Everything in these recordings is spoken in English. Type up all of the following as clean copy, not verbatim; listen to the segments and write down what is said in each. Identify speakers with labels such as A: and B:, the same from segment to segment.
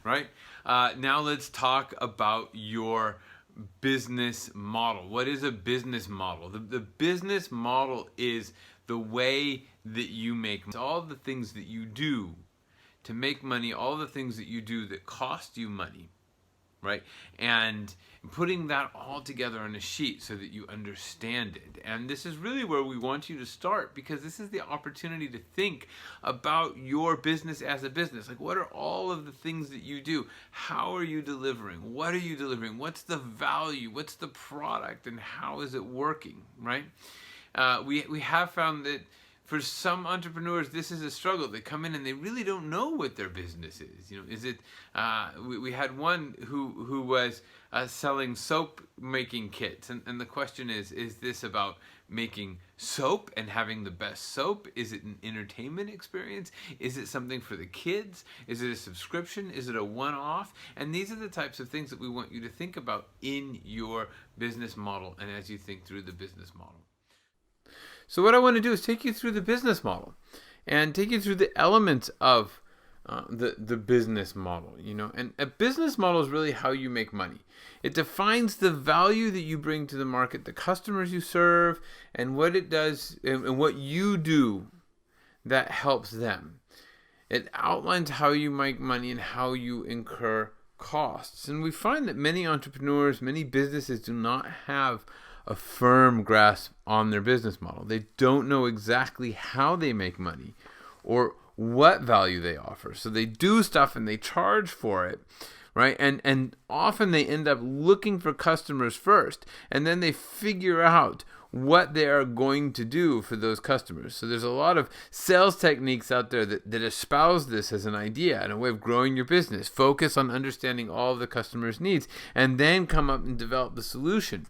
A: right? Now let's talk about your business model. What is a business model? The business model is the way that you make all the things that you do to make money, all the things that you do that cost you money, right? And putting that all together on a sheet so that you understand it. And this is really where we want you to start, because this is the opportunity to think about your business as a business. Like, what are all of the things that you do? How are you delivering? What are you delivering? What's the value? What's the product? And how is it working, right? We have found that for some entrepreneurs, this is a struggle. They come in and they really don't know what their business is. Is it? We had one who was selling soap making kits, and the question is this about making soap and having the best soap? Is it an entertainment experience? Is it something for the kids? Is it a subscription? Is it a one-off? And these are the types of things that we want you to think about in your business model, and as you think through the business model. So what I want to do is take you through the business model and take you through the elements of the business model, and a business model is really how you make money. It defines the value that you bring to the market, the customers you serve, and what it does and what you do that helps them. It outlines how you make money and how you incur costs. And we find that many entrepreneurs, many businesses do not have a firm grasp on their business model. They don't know exactly how they make money or what value they offer. So they do stuff and they charge for it, right? And often they end up looking for customers first, and then they figure out what they are going to do for those customers. So there's a lot of sales techniques out there that espouse this as an idea and a way of growing your business. Focus on understanding all of the customer's needs and then come up and develop the solution.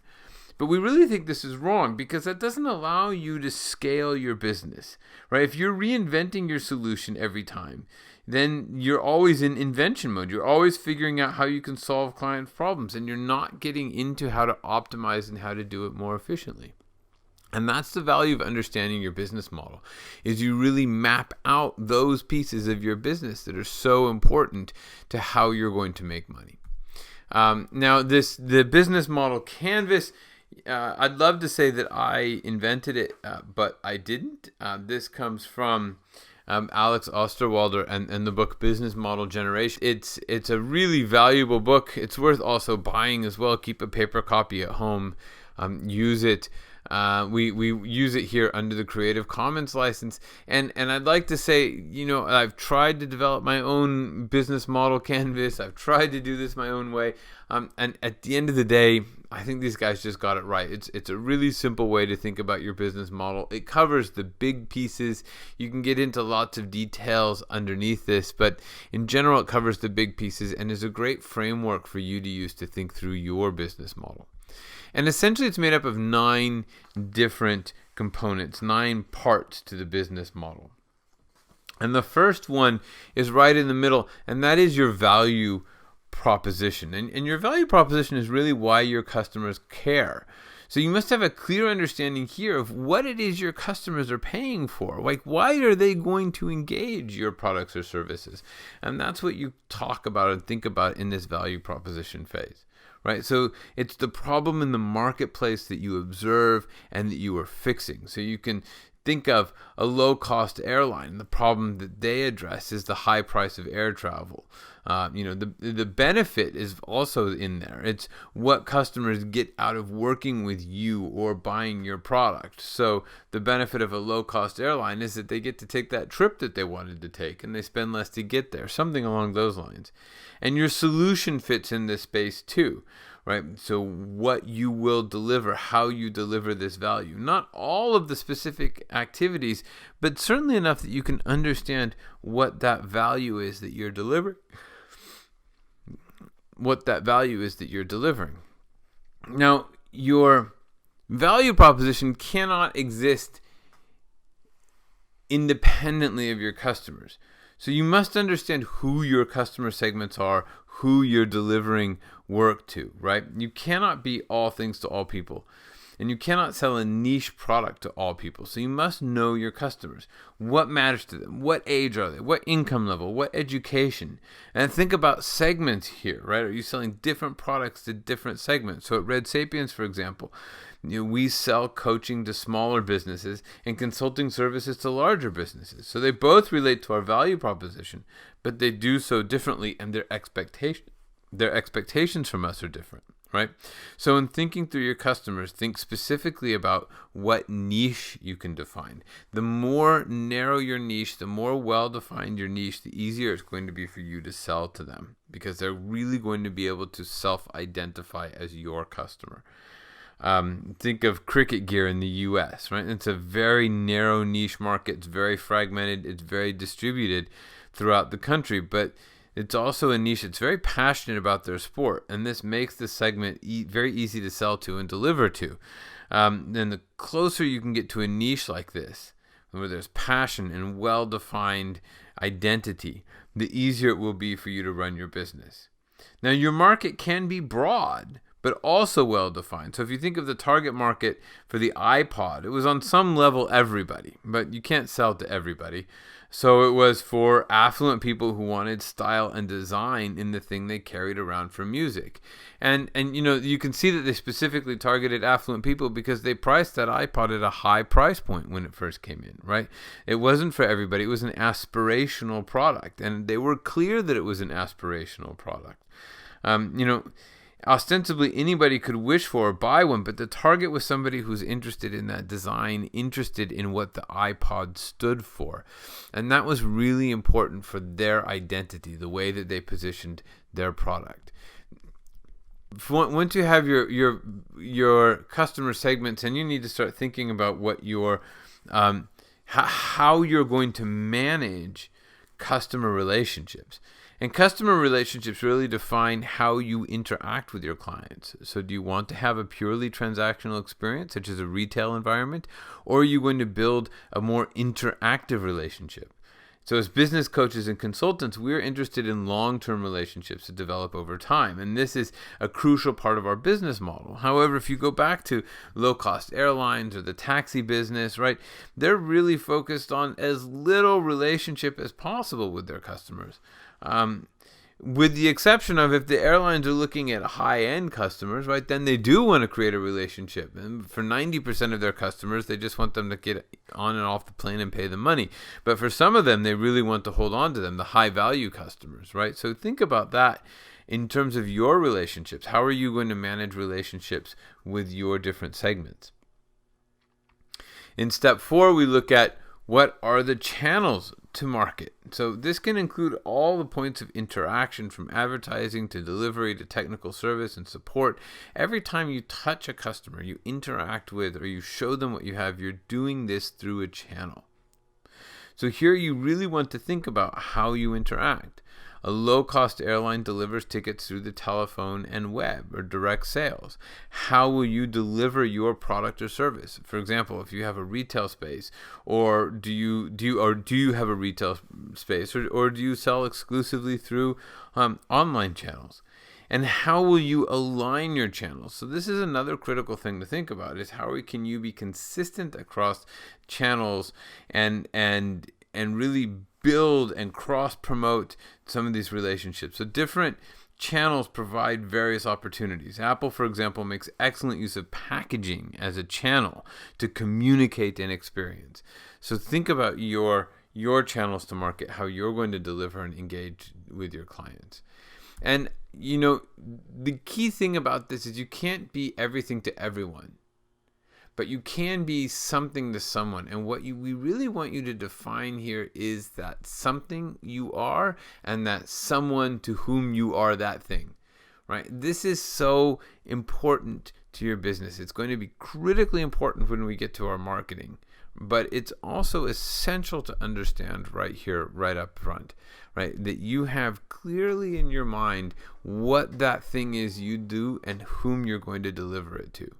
A: But we really think this is wrong, because that doesn't allow you to scale your business, right? If you're reinventing your solution every time, then you're always in invention mode. You're always figuring out how you can solve client problems, and you're not getting into how to optimize and how to do it more efficiently. And that's the value of understanding your business model, is you really map out those pieces of your business that are so important to how you're going to make money. Now, the business model canvas, I'd love to say that I invented it, but I didn't. This comes from Alex Osterwalder and the book Business Model Generation. It's a really valuable book. It's worth also buying as well. Keep a paper copy at home. Use it. We use it here under the Creative Commons license. And I'd like to say, I've tried to develop my own business model canvas. I've tried to do this my own way. And at the end of the day, I think these guys just got it right. It's a really simple way to think about your business model. It covers the big pieces. You can get into lots of details underneath this, but in general, it covers the big pieces and is a great framework for you to use to think through your business model. And essentially, it's made up of 9 different components, 9 parts to the business model. And the first one is right in the middle, and that is your value proposition. And your value proposition is really why your customers care. So you must have a clear understanding here of what it is your customers are paying for. Like, why are they going to engage your products or services? And that's what you talk about and think about in this value proposition phase. Right? So it's the problem in the marketplace that you observe and that you are fixing. So you can think of a low-cost airline. The problem that they address is the high price of air travel. The benefit is also in there. It's what customers get out of working with you or buying your product. So the benefit of a low-cost airline is that they get to take that trip that they wanted to take, and they spend less to get there, something along those lines. And your solution fits in this space too, right? So what you will deliver, how you deliver this value. Not all of the specific activities, but certainly enough that you can understand what that value is that you're delivering. Now, your value proposition cannot exist independently of your customers. So you must understand who your customer segments are, who you're delivering work to, right? You cannot be all things to all people. And you cannot sell a niche product to all people. So you must know your customers. What matters to them? What age are they? What income level? What education? And think about segments here, right? Are you selling different products to different segments? So at Red Sapiens, for example, we sell coaching to smaller businesses and consulting services to larger businesses. So they both relate to our value proposition, but they do so differently, and their expectations from us are different, right? So in thinking through your customers, think specifically about what niche you can define. The more narrow your niche, the more well-defined your niche, the easier it's going to be for you to sell to them, because they're really going to be able to self-identify as your customer. Think of cricket gear in the US, right? It's a very narrow niche market. It's very fragmented. It's very distributed throughout the country, but it's also a niche that's very passionate about their sport, and this makes the segment very easy to sell to and deliver to. Then the closer you can get to a niche like this, where there's passion and well-defined identity, the easier it will be for you to run your business. Now, your market can be broad, but also well-defined. So if you think of the target market for the iPod, it was on some level everybody, but you can't sell to everybody. So it was for affluent people who wanted style and design in the thing they carried around for music. And you can see that they specifically targeted affluent people because they priced that iPod at a high price point when it first came in, right? It wasn't for everybody. It was an aspirational product, and they were clear that it was an aspirational product. Ostensibly, anybody could wish for or buy one, but the target was somebody who's interested in that design, interested in what the iPod stood for. And that was really important for their identity, the way that they positioned their product. Once you have your customer segments, and you need to start thinking about what how you're going to manage customer relationships. And customer relationships really define how you interact with your clients. So do you want to have a purely transactional experience, such as a retail environment, or are you going to build a more interactive relationship? So as business coaches and consultants, we're interested in long-term relationships that develop over time. And this is a crucial part of our business model. However, if you go back to low-cost airlines or the taxi business, right, they're really focused on as little relationship as possible with their customers. With the exception of if the airlines are looking at high-end customers, right, then they do want to create a relationship. And for 90% of their customers, they just want them to get on and off the plane and pay the money. But for some of them, they really want to hold on to them, the high-value customers, right? So think about that in terms of your relationships. How are you going to manage relationships with your different segments? In step 4, we look at what are the channels to market. So this can include all the points of interaction, from advertising to delivery to technical service and support. Every time you touch a customer, you interact with, or you show them what you have, you're doing this through a channel. So here you really want to think about how you interact. A low-cost airline delivers tickets through the telephone and web, or direct sales. How will you deliver your product or service? For example, if you have a retail space, or do you have a retail space, or do you sell exclusively through online channels? And how will you align your channels? So this is another critical thing to think about: is how can you be consistent across channels and really build and cross-promote some of these relationships. So different channels provide various opportunities. Apple, for example, makes excellent use of packaging as a channel to communicate an experience. So think about your channels to market, how you're going to deliver and engage with your clients. And, the key thing about this is you can't be everything to everyone, but you can be something to someone. And what we really want you to define here is that something you are, and that someone to whom you are that thing, right? This is so important to your business. It's going to be critically important when we get to our marketing, but it's also essential to understand right here, right up front, right? That you have clearly in your mind what that thing is you do and whom you're going to deliver it to.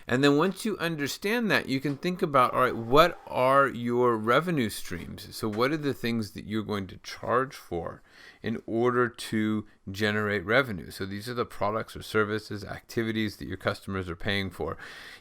A: And then once you understand that, you can think about, all right, what are your revenue streams? So what are the things that you're going to charge for in order to generate revenue. So these are the products or services, activities that your customers are paying for.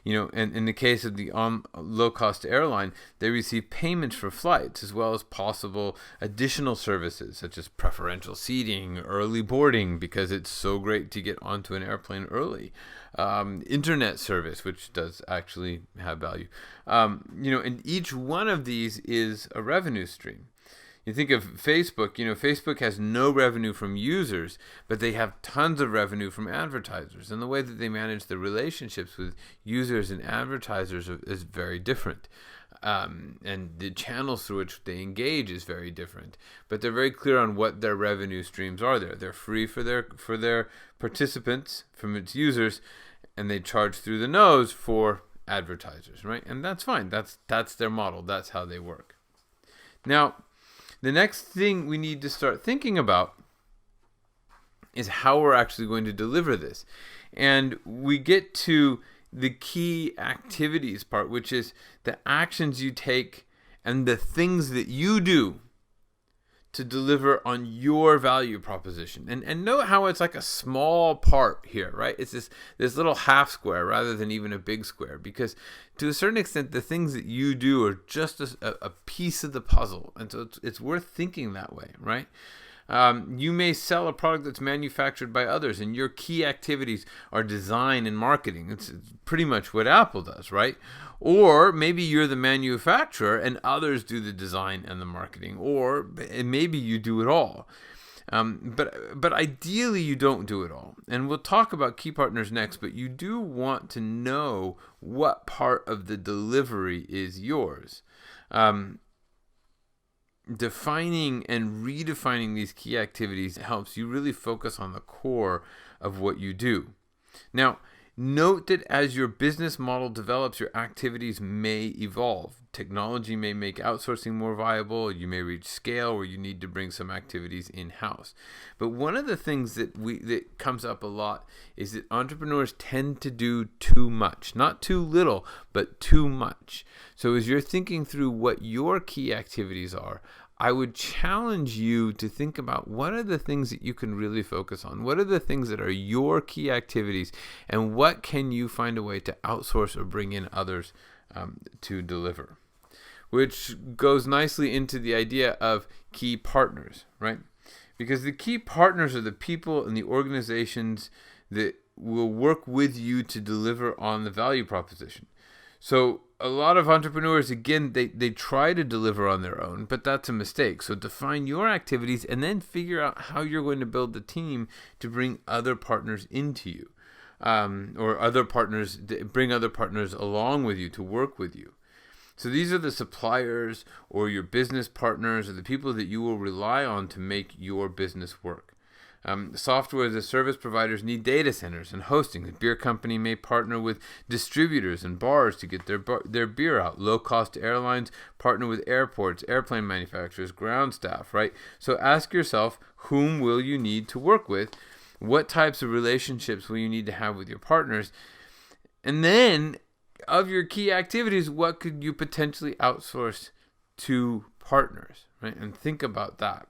A: And in the case of the low-cost airline, they receive payments for flights as well as possible additional services such as preferential seating, early boarding because it's so great to get onto an airplane early, internet service, which does actually have value. And each one of these is a revenue stream. You think of Facebook, Facebook has no revenue from users, but they have tons of revenue from advertisers. And the way that they manage the relationships with users and advertisers is very different. And the channels through which they engage is very different. But they're very clear on what their revenue streams are there. They're free for their participants, from its users, and they charge through the nose for advertisers, right? And that's fine. That's their model. That's how they work. Now, the next thing we need to start thinking about is how we're actually going to deliver this. And we get to the key activities part, which is the actions you take and the things that you do to deliver on your value proposition. And note how it's like a small part here, right? It's this little half square rather than even a big square, because to a certain extent, the things that you do are just a piece of the puzzle. And so it's worth thinking that way, right? You may sell a product that's manufactured by others, and your key activities are design and marketing. It's pretty much what Apple does, right? Or maybe you're the manufacturer and others do the design and the marketing, or maybe you do it all. But ideally you don't do it all. And we'll talk about key partners next, but you do want to know what part of the delivery is yours. Defining and redefining these key activities helps you really focus on the core of what you do. Now, note that as your business model develops, your activities may evolve. Technology may make outsourcing more viable. You may reach scale where you need to bring some activities in-house. But one of the things that comes up a lot is that entrepreneurs tend to do too much. Not too little, but too much. So as you're thinking through what your key activities are, I would challenge you to think about what are the things that you can really focus on? What are the things that are your key activities? And what can you find a way to outsource or bring in others to deliver? Which goes nicely into the idea of key partners, right? Because the key partners are the people and the organizations that will work with you to deliver on the value proposition. So a lot of entrepreneurs, again, they try to deliver on their own, but that's a mistake. So define your activities and then figure out how you're going to build the team to bring other partners into you, or bring other partners along with you to work with you. So these are the suppliers or your business partners or the people that you will rely on to make your business work. Software as a service providers need data centers and hosting. The beer company may partner with distributors and bars to get their beer out. Low-cost airlines partner with airports, airplane manufacturers, ground staff, right? So ask yourself, whom will you need to work with? What types of relationships will you need to have with your partners? And then, of your key activities, what could you potentially outsource to partners, right? And think about that.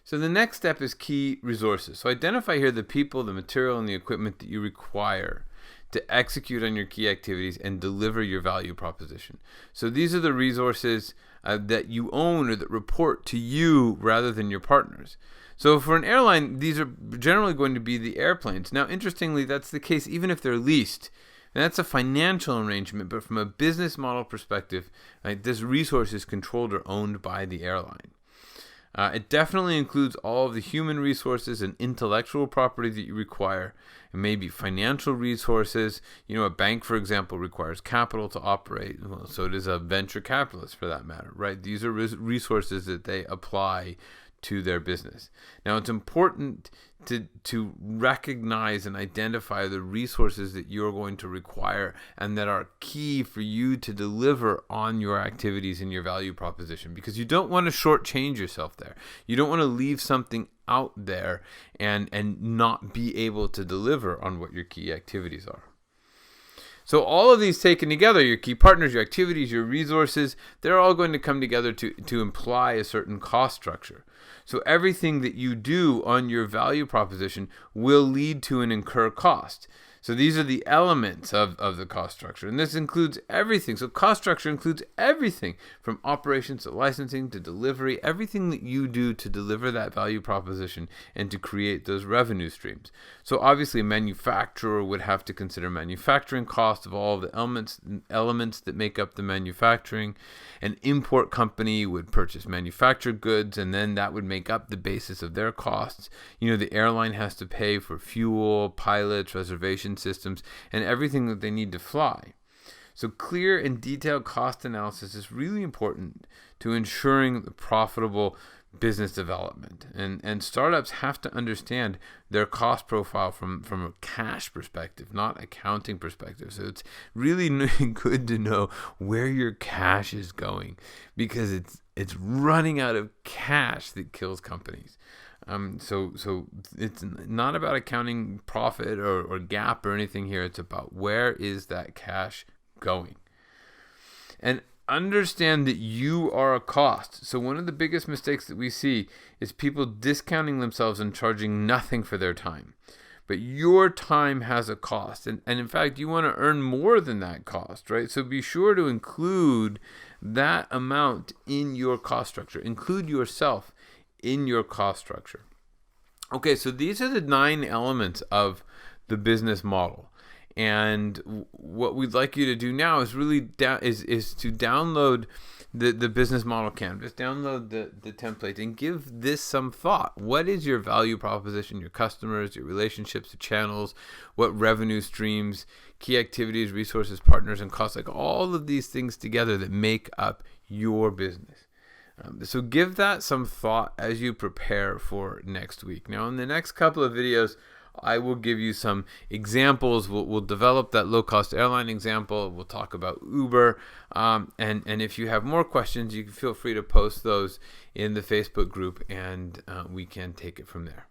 A: So the next step is key resources. So identify here the people, the material, and the equipment that you require to execute on your key activities and deliver your value proposition. So these are the resources that you own or that report to you rather than your partners. So for an airline, these are generally going to be the airplanes. Now, interestingly, that's the case even if they're leased. And that's a financial arrangement, but from a business model perspective, this resource is controlled or owned by the airline. It definitely includes all of the human resources and intellectual property that you require. It may be financial resources. A bank, for example, requires capital to operate. Well, so does a venture capitalist, for that matter, right? These are resources that they apply to their business. Now, it's important to recognize and identify the resources that you're going to require and that are key for you to deliver on your activities and your value proposition, because you don't want to shortchange yourself there. You don't want to leave something out there and not be able to deliver on what your key activities are. So all of these taken together, your key partners, your activities, your resources, they're all going to come together to imply a certain cost structure. So everything that you do on your value proposition will lead to an incur cost. So these are the elements of the cost structure. And this includes everything. So cost structure includes everything from operations to licensing to delivery, everything that you do to deliver that value proposition and to create those revenue streams. So obviously a manufacturer would have to consider manufacturing costs of all of the elements that make up the manufacturing. An import company would purchase manufactured goods, and then that would make up the basis of their costs. The airline has to pay for fuel, pilots, reservation systems, and everything that they need to fly. So clear and detailed cost analysis is really important to ensuring the profitable business development. And startups have to understand their cost profile from a cash perspective, not accounting perspective. So it's really good to know where your cash is going, because it's running out of cash that kills companies. So it's not about accounting profit or GAAP or anything here. It's about where is that cash going. And understand that you are a cost. So one of the biggest mistakes that we see is people discounting themselves and charging nothing for their time. But your time has a cost. And in fact, you want to earn more than that cost, right? So be sure to include that amount in your cost structure. Include yourself in your cost structure. Okay, so these are the 9 elements of the business model. And what we'd like you to do now is really is to download the business model canvas, download the template, and give this some thought. What is your value proposition, your customers, your relationships, the channels, what revenue streams, key activities, resources, partners, and costs, like all of these things together that make up your business. So give that some thought as you prepare for next week. Now, in the next couple of videos, I will give you some examples. We'll develop that low-cost airline example. We'll talk about Uber. And if you have more questions, you can feel free to post those in the Facebook group, and we can take it from there.